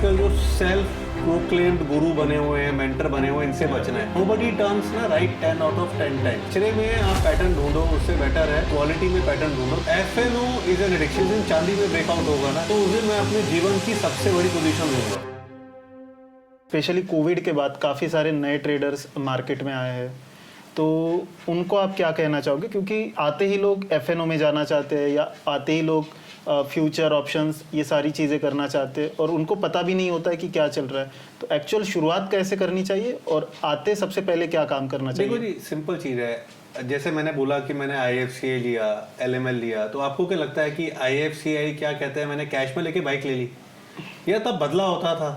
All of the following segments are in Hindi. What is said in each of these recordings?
आजकल जो सेल्फ प्रोक्लेम्ड गुरु बने हुए हैं, मेंटर बने हुए हैं, इनसे बचना है। नोबडी टर्न्स ना राइट 10 आउट ऑफ 10 टाइम। चले में आप पैटर्न ढूंढो, उससे बेटर है क्वालिटी में पैटर्न ढूंढो। FNO is an addiction. दिन चांदी में ब्रेकआउट होगा ना तो उस दिन मैं अपने जीवन की सबसे बड़ी पोजीशन लूंगा। स्पेशली कोविड के बाद काफ़ी सारे नए ट्रेडर्स मार्केट में आए हैं, तो उनको आप क्या कहना चाहोगे? क्योंकि आते ही लोग एफएनओ में जाना चाहते हैं या आते ही लोग फ्यूचर ऑप्शंस ये सारी चीज़ें करना चाहते हैं और उनको पता भी नहीं होता है कि क्या चल रहा है। तो एक्चुअल शुरुआत कैसे करनी चाहिए और आते सबसे पहले क्या काम करना चाहिए? देखो जी, सिंपल चीज़ है। जैसे मैंने बोला कि मैंने IFCI लिया, LML लिया, तो आपको क्या लगता है कि IFCI क्या कहते हैं, मैंने कैश में लेके बाइक ले ली या तब बदला होता था?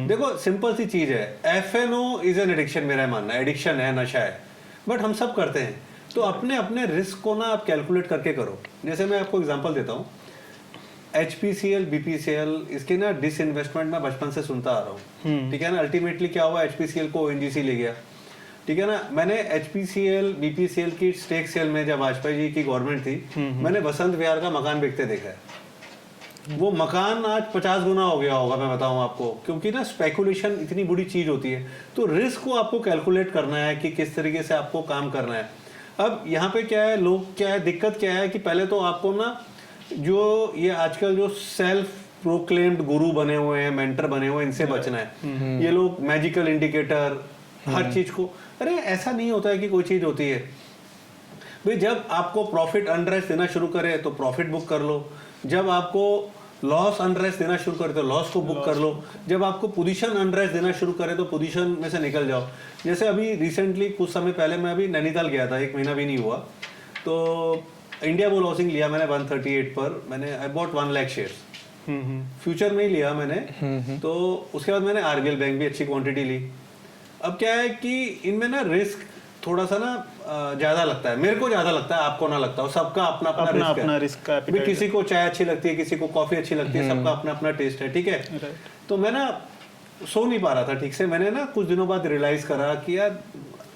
देखो सिंपल सी चीज़ है, एफएनओ इज एन एडिक्शन। मेरा मानना है एडिक्शन है, नशा है, बट हम सब करते हैं। तो अपने अपने रिस्क को ना आप कैलकुलेट करके करो। जैसे मैं आपको एग्जांपल देता हूँ, HPCL, BPCL, इसके ना डिसइन्वेस्टमेंट मैं बचपन से सुनता आ रहा हूँ, ठीक है ना। अल्टीमेटली क्या हुआ, HPCL को ONGC ले गया, ठीक है ना। मैंने HPCL, BPCL की स्टेक सेल में जब वाजपेयी जी की गवर्नमेंट थी, मैंने बसंत विहार का मकान बिकते देखा है। वो मकान आज 50 गुना हो गया होगा, मैं बताऊं आपको, क्योंकि ना स्पेकुलेशन इतनी बुरी चीज होती है। तो रिस्क को आपको कैलकुलेट करना है कि किस तरीके से आपको काम करना है। अब यहाँ पे क्या है, लोग क्या है, दिक्कत क्या है कि पहले तो आपको ना जो ये आजकल जो सेल्फ प्रोक्लेम्ड गुरु बने हुए हैं, मेंटर बने हुए हैं, इनसे बचना है। ये लोग मैजिकल इंडिकेटर हर चीज को, अरे ऐसा नहीं होता है कि कोई चीज होती है भाई। जब आपको प्रॉफिट अनरेस्ट देना शुरू करे तो प्रॉफिट बुक कर लो, जब आपको लॉस अनरेस्ट देना शुरू करे तो लॉस को बुक कर लो, जब आपको पोजीशन अनरेस्ट देना शुरू करे तो पोजीशन में से निकल जाओ। जैसे अभी रिसेंटली कुछ समय पहले मैं अभी नैनीताल गया था, 1 महीना भी नहीं हुआ, तो इंडिया बुल हाउसिंग लिया मैंने 138 पर। मैंने I bought 1 lakh shares, future में ही लिया मैंने। तो उसके बाद मैंने RBL बैंक भी अच्छी क्वांटिटी ली। अब क्या है कि इनमें ना रिस्क थोड़ा सा ना ज्यादा लगता है, मेरे को ज्यादा लगता है, आपको ना लगता हो। सबका अपना अपना रिस्क है। किसी को चाय अच्छी लगती है, किसी को कॉफी अच्छी लगती है, सबका अपना अपना टेस्ट है, ठीक है। तो मैं ना सो नहीं पा रहा था ठीक से। मैंने ना कुछ दिनों बाद रियलाइज करा कि यार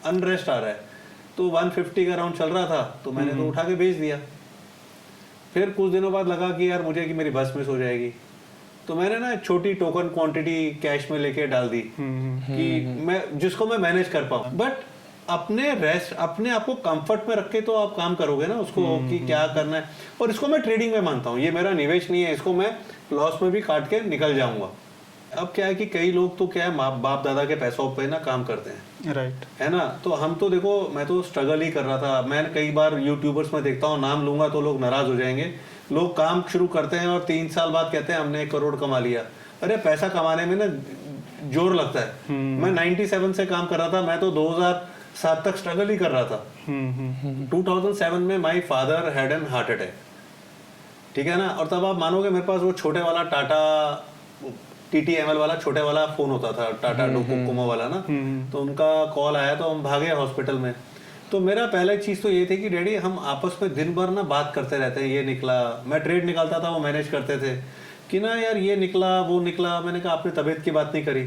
अनरेस्ट आ रहा है, तो 150 का राउंड चल रहा था, तो मैंने तो उठा के बेच दिया। फिर कुछ दिनों बाद लगा कि यार मुझे कि मेरी बस मिस हो जाएगी, तो मैंने ना छोटी टोकन क्वांटिटी कैश में लेके डाल दी कि मैं जिसको मैं मैनेज कर पाऊँ। बट अपने रेस्ट, अपने आप को कंफर्ट में रख के तो आप काम करोगे ना उसको, कि क्या करना है। और इसको मैं ट्रेडिंग में मानता हूँ, ये मेरा निवेश नहीं है, इसको मैं लॉस में भी काट के निकल जाऊंगा। अब क्या है कि कई लोग तो क्या है, बाप दादा के पैसों पे ना काम करते हैं, राइट है ना। तो हम तो देखो, मैं तो स्ट्रगल ही कर रहा था। मैं कई बार यूट्यूबर्स में देखता हूँ, नाम लूंगा तो लोग नाराज हो जाएंगे। लोग काम शुरू करते हैं और 3 साल बाद कहते हैं हमने 1 करोड़ कमा लिया। अरे पैसा कमाने में ना जोर लगता है। मैं 97 से काम कर रहा था, मैं तो 2007 तक स्ट्रगल ही कर रहा था। 2007 में my father had an heart attack, ठीक है ना। और तब आप मानोगे मेरे पास वो छोटे वाला टाटा TTML वाला छोटे वाला फोन होता था, टाटा डोकोमो वाला ना। तो उनका कॉल आया तो हम भागे हॉस्पिटल में। तो मेरा पहला चीज तो ये थी कि डैडी हम आपस में दिन भर ना बात करते रहते हैं, ये निकला, मैं ट्रेड निकालता था, वो मैनेज करते थे कि ना यार ये निकला वो निकला। मैंने कहा आपने तबीयत की बात नहीं करी।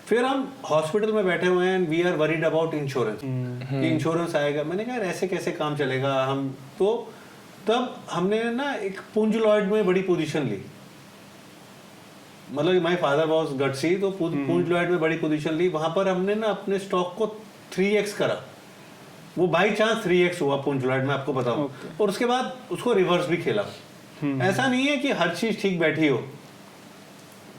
फिर हम हॉस्पिटल में बैठे हुए हैं, we are worried about insurance, कि इंश्योरेंस आएगा। मैंने कहा ऐसे कैसे काम चलेगा हम तो। तब हमने ना एक पुंज लॉयड में बड़ी पोजीशन ली, मतलब माय फादर वाज गट्सी, तो पुंज लॉयड में बड़ी पोजीशन ली। वहां पर हमने ना अपने स्टॉक को 3x करा। वो बाई चांस 3x हुआ पुंज लॉयड में, आपको बताऊं। और उसके बाद उसको रिवर्स भी खेला। ऐसा नहीं है कि हर चीज ठीक बैठी हो,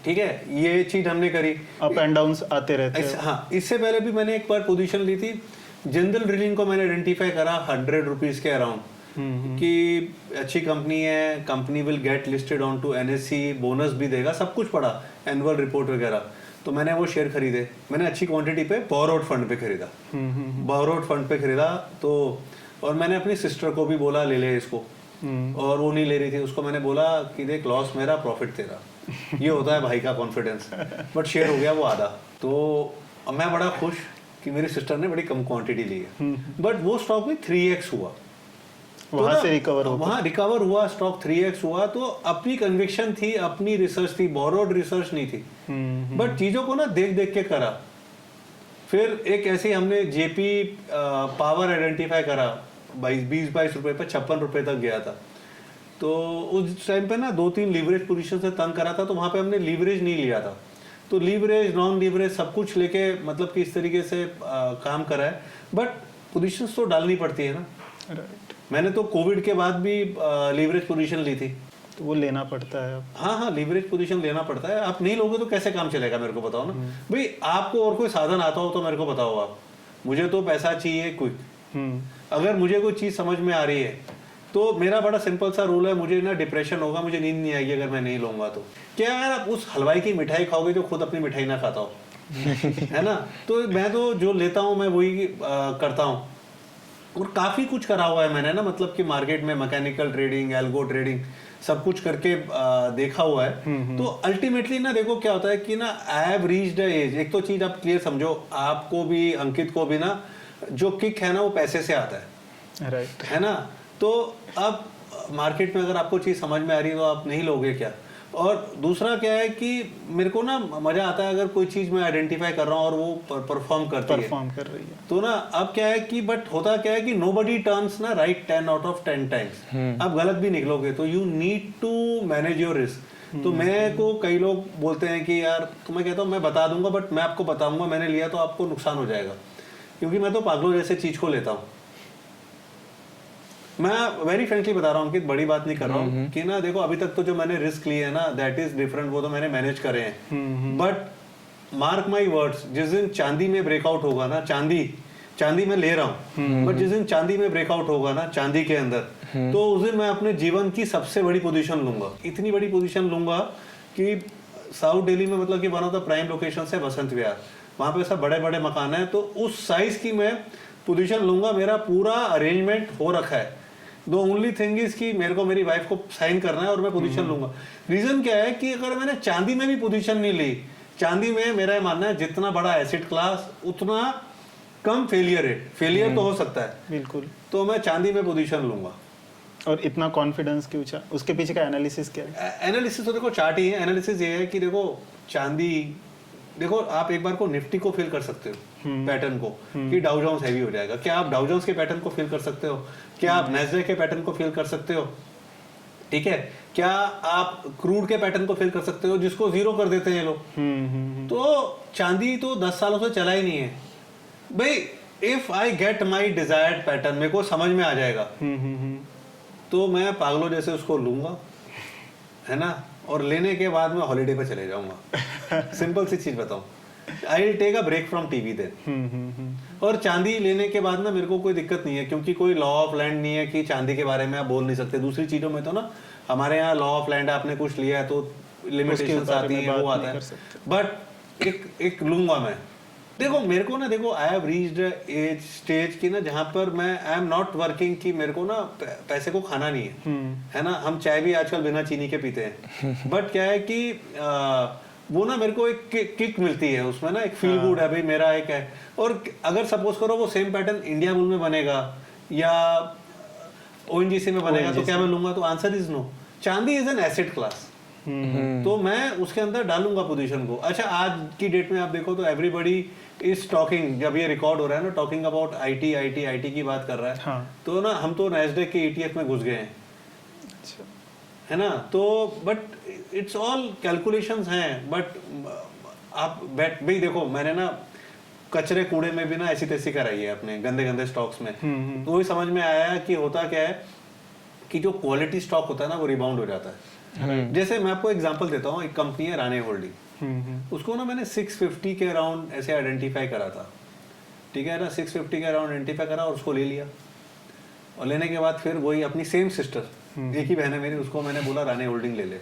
ठीक है, ये चीज हमने करी। अप एंड डाउन्स आते रहते हैं। हाँ, इससे पहले भी मैंने एक बार पोजीशन ली थी। जिंदल ड्रिलिंग को मैंने आइडेंटिफाई करा 100 रुपीज के अराउंड, कि अच्छी कंपनी है, company will get listed on to NSE, bonus भी देगा, सब कुछ पड़ा, एनुअल रिपोर्ट वगैरह। तो मैंने वो शेयर खरीदे। मैंने अच्छी क्वांटिटी पे बोरोड फंड पे खरीदा, बोरोड फंड पे खरीदा। तो और मैंने अपनी सिस्टर को भी बोला ले ले इसको, और वो नहीं ले रही थी। उसको मैंने बोला कि देख, लॉस मेरा प्रॉफिट तेरा, ये होता है भाई का कॉन्फिडेंस। बट शेयर हो गया वो आधा। तो मैं बड़ा खुश कि मेरी सिस्टर ने बड़ी कम क्वांटिटी ली है। बट वो स्टॉक में 3x हुआ, वहां से रिकवर हो, वहां रिकवर हुआ, स्टॉक 3x हुआ। तो अपनी कन्विक्शन थी, अपनी रिसर्च थी, बोरोड रिसर्च नहीं थी। बट चीजों को ना देख देख के करा। फिर एक ऐसे हमने JP पावर आइडेंटिफाई करा, 20-22 रुपए पे 56 रुपए तक गया था। तो उस टाइम पे ना 2-3 लीवरेज पोजीशन से तंग करा था, तो वहां पे हमने लीवरेज नहीं लिया था। तो लीवरेज नॉन लीवरेज सब कुछ लेके मतलब कि इस तरीके से काम करा है, बट पोजीशंस तो डालनी पड़ती है ना। राइट, मैंने तो कोविड के बाद भी लीवरेज पोजीशन ली थी। तो वो लेना पड़ता है अब। हाँ, लीवरेज पोजीशन लेना पड़ता है। आप नहीं लोगे तो कैसे काम चलेगा, मेरे को बताओ ना भाई। आपको और कोई साधन आता हो तो मेरे को बताओ आप। मुझे तो पैसा चाहिए क्विक। अगर मुझे कोई चीज समझ में आ रही है तो मेरा बड़ा सिंपल सा रूल है, मुझे ना डिप्रेशन होगा, मुझे नींद नहीं आएगी अगर मैं नहीं लूंगा तो। क्या यार, आप उस हलवाई की मिठाई खाओगे जो खुद अपनी मिठाई ना खाता हो है ना। तो मैं तो जो लेता हूँ मैं वही करता हूँ। और काफी कुछ करा हुआ है मैंने ना, मतलब कि मार्केट में मैकेनिकल ट्रेडिंग, एल्गो ट्रेडिंग सब कुछ करके देखा हुआ है। तो अल्टीमेटली ना देखो क्या होता है कि ना I have reached a age. एक तो चीज आप क्लियर समझो, आपको भी अंकित को भी ना, जो किक है ना वो पैसे से आता है, राइट, है ना। तो अब मार्केट में अगर आपको चीज समझ में आ रही है तो आप नहीं लोगे क्या। और दूसरा क्या है कि मेरे को ना मजा आता है अगर कोई चीज मैं आइडेंटिफाई कर रहा हूँ और वो परफॉर्म कर रही है तो ना। अब क्या है कि बट होता क्या है कि नोबडी टर्न्स ना राइट 10 आउट ऑफ 10 टाइम्स। आप गलत भी निकलोगे तो you need to manage your risk. तो मैं को कई लोग बोलते हैं कि यार, तो मैं कहता हूँ मैं बता दूंगा, बट मैं आपको बताऊंगा मैंने लिया तो आपको नुकसान हो जाएगा, क्योंकि मैं तो पागलों जैसे चीज को लेता हूँ। मैं वेरी फ्रेंकली बता रहा हूँ कि बड़ी बात नहीं कर रहा हूँ कि ना देखो अभी तक तो जो मैंने रिस्क लिए है ना दैट इज डिफरेंट, वो तो मैंने मैनेज करे हैं। बट मार्क माई वर्ड्स, जिस दिन चांदी में ब्रेकआउट होगा ना, चांदी में ले रहा हूँ, बट जिस दिन चांदी में ब्रेकआउट होगा ना चांदी के अंदर, तो उस दिन मैं अपने जीवन की सबसे बड़ी पोजीशन लूंगा। इतनी बड़ी पोजीशन लूंगा कि साउथ दिल्ली में मतलब कि one of the prime location है बसंत विहार, वहां पे सब बड़े बड़े मकान है, तो उस साइज की मैं पोजीशन लूंगा। मेरा पूरा अरेंजमेंट हो रखा है। द ओनली थिंग इज कि मेरे को मेरी वाइफ को साइन करना है और मैं पोजीशन लूंगा। रीजन क्या है कि अगर मैंने चांदी में भी पोजीशन नहीं ली, चांदी में मेरा मानना है जितना बड़ा एसिड क्लास उतना कम फेलियर रेट। फेलियर तो हो सकता है बिल्कुल, तो मैं चांदी में पोजीशन लूंगा। और इतना कॉन्फिडेंस क्यों? उसके पीछे का एनालिसिस क्या है? एनालिसिस तो देखो चार्ट ही है। एनालिसिस ये है कि देखो चांदी, देखो आप एक बार को निफ्टी को फील कर सकते हो पैटर्न को कि डाउ जोन्स हैवी हो जाएगा। क्या आप डाउ जोन्स के पैटर्न को फील कर सकते हो? क्या आप नैस्डैक के पैटर्न को फील कर सकते हो? ठीक है, क्या आप क्रूड के पैटर्न को फील कर सकते हो जिसको जीरो कर देते हैं लोग? तो चांदी तो 10 सालों से चला ही नहीं है भाई। If I get my desired pattern, मेरे को समझ में आ जाएगा तो मैं पागलों जैसे उसको लूंगा, है ना। और लेने के बाद मैं हॉलीडे पे चले जाऊंगा। सिंपल सी चीज बताऊं, I will take a break from TV then. और चांदी लेने के बाद ना मेरे को कोई दिक्कत नहीं है, क्योंकि कोई लॉ ऑफ लैंड नहीं है कि चांदी के बारे में आप बोल नहीं सकते। दूसरी चीजों में तो ना हमारे यहाँ लॉ ऑफ लैंड, आपने कुछ लिया है तो लिमिटेशंस आती है, वो आता है। बट एक लूंगा मैं। देखो मेरे को ना, देखो I have reached age stage की ना जहां पर मैं आई एम नॉट वर्किंग कि मेरे को ना पैसे को खाना नहीं है ना। हम चाय भी आजकल बिना चीनी के पीते हैं, बट क्या है कि वो ना मेरे को एक किक मिलती है उसमें ना, एक फील गुड है भाई मेरा एक है। और अगर सपोज करो वो सेम पैटर्न इंडिया बुल में बनेगा या ओएनजीसी में बनेगा तो क्या मैं लूंगा? तो आंसर इज नो। चांदी इज एन एसेट क्लास, तो मैं उसके अंदर डालूंगा पोजीशन को। अच्छा, आज की डेट में आप देखो तो एवरीबडी इज टॉकिंग, जब ये रिकॉर्ड हो रहा है ना, टॉकिंग अबाउट आईटी की बात कर रहा है। हाँ। तो ना हम तो नैस्डैक के ईटीएफ में घुस गए हैं, अच्छा, है ना। तो बट इट्स ऑल कैलकुलेशंस हैं। बट आप बैठ भाई देखो, मैंने ना कचरे कूड़े में भी ना ऐसी तैसी कराई है अपने गंदे गंदे स्टॉक्स में। तो वही समझ में आया कि होता क्या है कि जो क्वालिटी स्टॉक होता है ना वो रिबाउंड हो जाता है। जैसे मैं आपको एग्जांपल देता हूँ, एक कंपनी है राणे होल्डिंग, उसको ना मैंने 650 के अराउंड ऐसे आइडेंटिफाई करा था। ठीक है ना, 650 के अराउंड आइडेंटिफाई करा और उसको ले लिया। और लेने के बाद फिर वही अपनी सेम सिस्टर, एक ही बहन है मेरी, उसको मैंने बोला राणे होल्डिंग ले ले।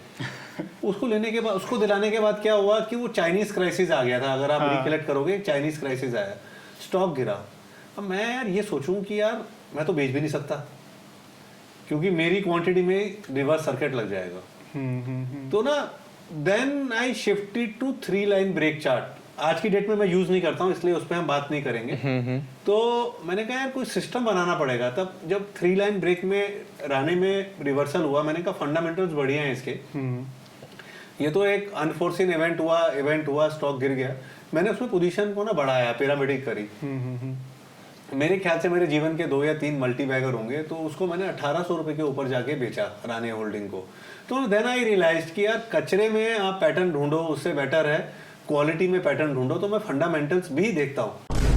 उसको लेने के बाद, उसको दिलाने के बाद क्या हुआ कि वो चाइनीज क्राइसिस आ गया था। अगर आप रिकलेक्ट करोगे, चाइनीज क्राइसिस आया, स्टॉक गिरा। अब मैं यार ये सोचूं कि यार मैं तो बेच भी नहीं सकता, क्योंकि मेरी क्वांटिटी में रिवर्स सर्किट लग जाएगा। तो ना then I shifted to 3 line break chart. आज की डेट में मैं यूज नहीं करता हूँ, इसलिए उस पर हम बात नहीं करेंगे। तो मैंने कहा यार कोई सिस्टम बनाना पड़ेगा। तब जब 3 लाइन ब्रेक में राणे में रिवर्सल हुआ, मैंने कहा फंडामेंटल्स बढ़िया हैं इसके। ये तो एक अनफोर्सिन इवेंट हुआ, स्टॉक गिर गया। मैंने उसमें पोजीशन को ना बढ़ाया, पिरामिडिक करी। मेरे ख्याल से मेरे जीवन के 2 या 3 मल्टी बैगर होंगे, तो उसको मैंने 1800 रुपए के ऊपर जाके बेचा राणे होल्डिंग को। तो देन आई रियलाइज्ड कि यार कचरे में आप पैटर्न ढूंढो, उससे बेटर है क्वालिटी में पैटर्न ढूंढो तो मैं फंडामेंटल्स भी देखता हूँ।